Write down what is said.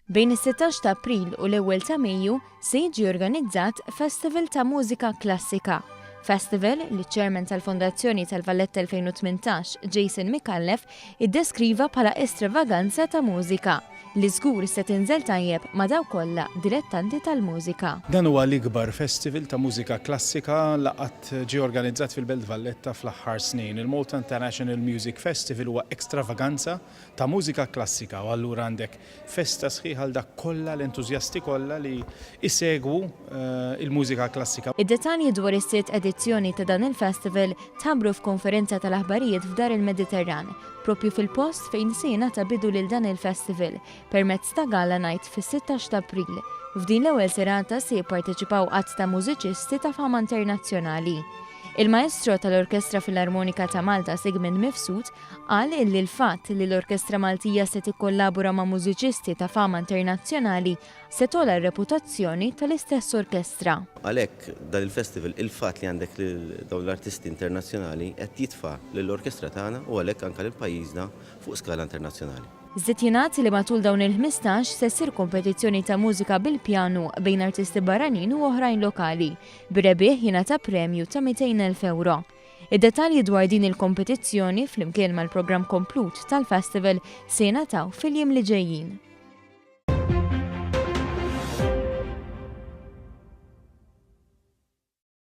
Bejn is-sittax ta' April u l-ewwel ta' Mejju se jiġi organizzat Festival ta' Mużika Klassika. Festival li ċ-Ċermen tal-Fondazzjoni tal-Valletta 2018 Micallef iddeskriva bħala extravaganza ta' mużika li żgur se tinżel tajjeb ma' daw kollha dilettanti tal-mużika. Dan huwa l-Ikbar Festival ta' Mużika Klassika laqgħat ġie organizzat fil-Belt Valletta fl-aħħar snin. Il-Malta International Music Festival huwa extravaganza ta' mużika klassika u allura għandek festa sħiħa għal dak kollha l-entużjasti kollha li jsegwu il-mużika klassika. Id-dettalji dwar is-sitt edizzjoni ta' dan il-festival tabru f'konferenza tal-aħbarijiet f'Dar il-Mediterran, propju fil-post fejn se jingħata bidu lil dan il-festival permezz ta' gala night fis-16 ta' April. F'din l-ewwel serata se jipparteċipaw qatt ta' mużiċisti ta' fama internazzjonali. Il-maestro tal-Orkestra Filarmonika ta' Malta Sigmund Mifsud qal illi l-fatt li l-Orkestra Maltija se tikkollabora ma' mużiċisti ta' fama internazzjonali se tola r-reputazzjoni tal-istess orkestra. Għalhekk dan il-festival il-fatt li għandek dawn l-artisti internazzjonali qed jitfa' lill-orkestra tagħna u għalhekk anke lil pajjiżna fuq skala internazzjonali. Żied jingħad li matul dawn il-15 se ssir kompetizzjoni ta' mużika bil-pjanu bejn artisti barranin u oħrajn lokali, bir-rebieħ jingħata premju ta' 200,000 euro. Id-dettalji dwar din il-kompetizzjoni flimkien mal-programm komplut tal-festival se jingħataw fil-jiem li ġejjin.